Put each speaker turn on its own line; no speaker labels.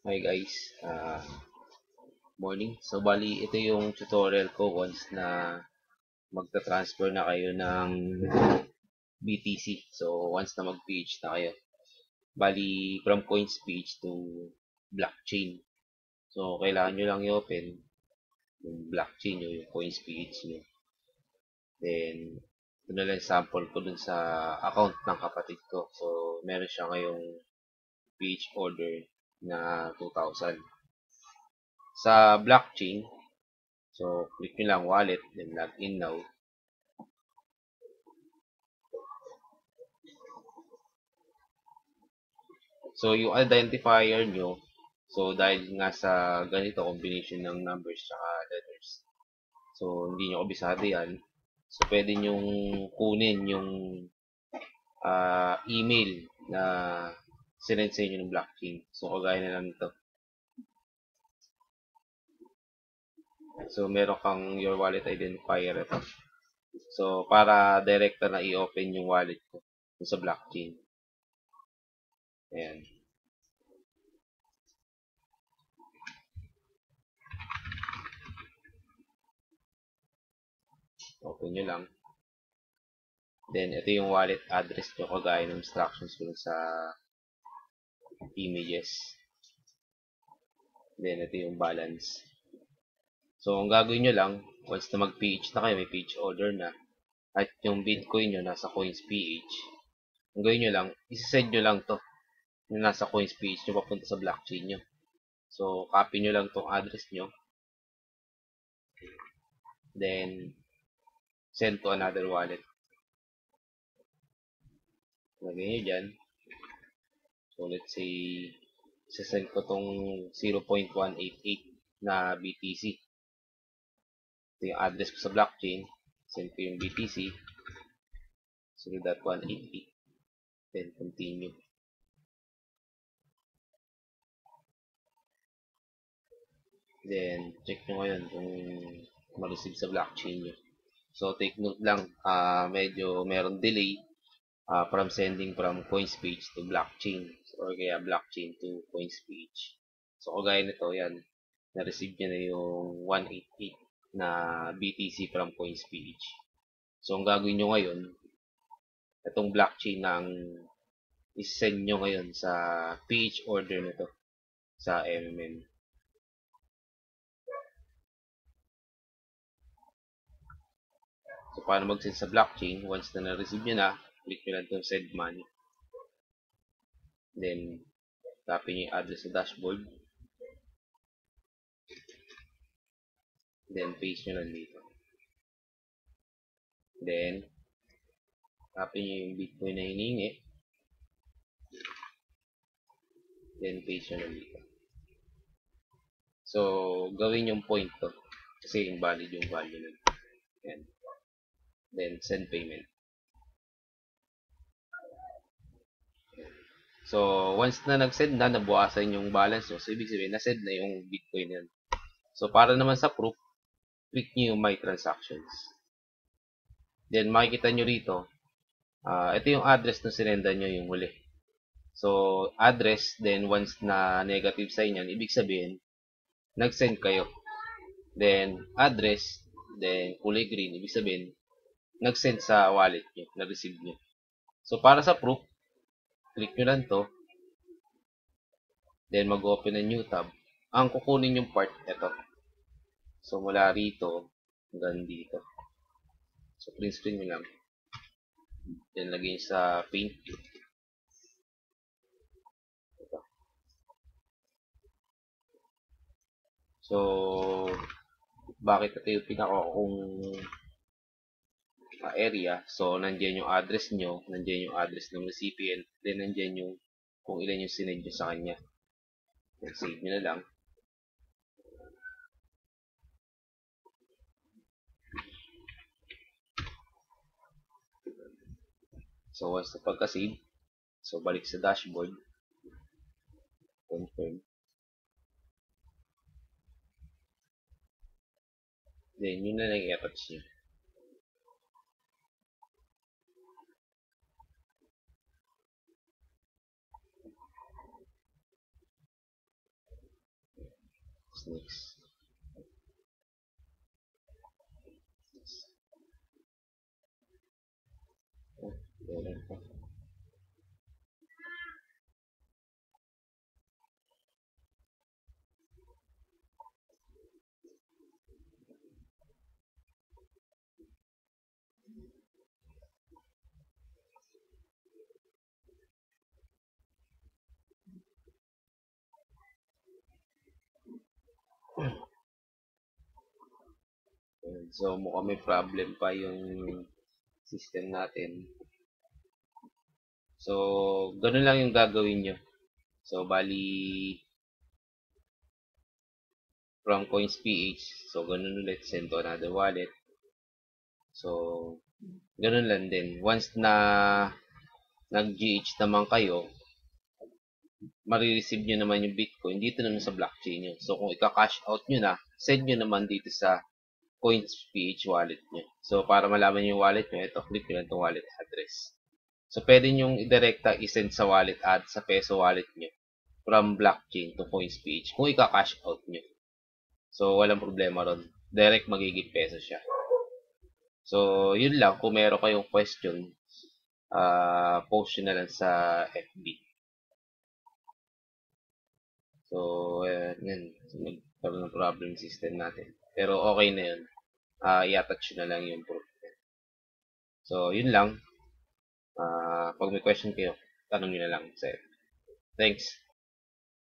Hi guys, morning. So bali ito yung tutorial ko once na magta-transfer na kayo ng BTC. So once na mag-PH na kayo. Bali from CoinSpeech to blockchain. So kailangan nyo lang i-open yung blockchain nyo, yung CoinSpeech nyo. Then ito na lang sample ko dun sa account ng kapatid ko. So meron siya ngayong PH order na 2,000. Sa blockchain, so, click nyo lang wallet, then log in now. So, yung identifier nyo, so, dahil nga sa ganito, combination ng numbers tsaka letters. So, hindi nyo kabisado yan. So, pwede nyong kunin yung email na sinend sa inyo ng blockchain. So, kagaya na lang ito. So, meron kang your wallet identifier ito. So, para direkta na i-open yung wallet ko sa blockchain. Ayan. Open nyo lang. Then, ito yung wallet address nyo kagaya ng instructions ko sa images. Then, ito yung balance. So, ang gagawin nyo lang, once na mag-PH na kayo, may PH order na, at yung Bitcoin nyo nasa CoinsPH, ang gawin nyo lang, isisend nyo lang to yung nasa CoinsPH nyo papunta sa blockchain nyo. So, copy nyo lang tong address nyo. Then, send to another wallet. Lagay nyo dyan. So, let's say, sasend ko tong 0.188 na BTC. Ito yung address ko sa blockchain. Send ko yung BTC. 0.188. Then, continue. Then, check nyo ngayon kung ma-receive sa blockchain nyo. So, take note lang, medyo meron delay from sending from CoinSpeech to blockchain or kaya blockchain to CoinSpeech. So, kagaya nito, yan, na-receive nyo na yung 188 na BTC from CoinSpeech. So, ang gagawin nyo ngayon, itong blockchain ng is-send nyo ngayon sa PH order nito sa MMM. So, paano mag-send sa blockchain? Once na na-receive nyo na, click nyo lang itong send money. Then, copy nyo yung address sa dashboard. Then, paste nyo lang dito. Then, copy nyo yung Bitcoin na hinihingi. Then, paste nyo lang dito. So, gawin yung point to. Kasi invalid yung value nun. Yan. Then, send payment. So, once na nag-send na, nabukasan yung balance nyo. So, ibig sabihin, na-send na yung Bitcoin yan. So, para naman sa proof, click nyo yung My Transactions. Then, makikita nyo rito, ito yung address na sinenda nyo yung huli. So, address, then once na negative sign yan, ibig sabihin, nag-send kayo. Then, address, then kulay green, ibig sabihin, nag-send sa wallet nyo, na-receive nyo. So, para sa proof, click nyo lang to. Then, mag-open ng new tab. Ang kukunin yung part, ito. So, mula rito, hanggang dito. So, print screen nyo lang. Then, lagay sa paint. Ito. So, bakit ito yung pinaka-kung area? So, nandiyan yung address nyo, nandiyan yung address ng recipient, then nandiyan yung kung ilan yung sinend nyo sa kanya. Then, save nyo na lang. So, once na pagka-save, so, balik sa dashboard. Confirm. Then, yun na lang i-attach nyo. Next. Oh, meron pa. So, mukhang may problem pa yung system natin. So, ganun lang yung gagawin nyo. So, bali, from CoinsPH, so ganun ulit, send to another wallet. So, ganun lang din. Once na nag-GH naman kayo, marireceive nyo naman yung Bitcoin dito naman sa blockchain nyo. So, kung ika-cash out nyo na, send nyo naman dito sa CoinsPH wallet nyo. So, para malaman yung wallet nyo, ito, click nyo lang itong wallet address. So, pwede nyo direkta isend sa wallet sa peso wallet nyo from blockchain to CoinsPH kung ika-cash out nyo. So, walang problema ron. Direct magiging peso siya. So, yun lang. Kung meron kayong question, post nyo na lang sa FB. So, yan. So, nagkaroon ng problem system natin. Pero okay na yun. I-attach na lang yung proof. So, yun lang. Pag may question kayo, tanong nyo na lang sa FB. Thanks.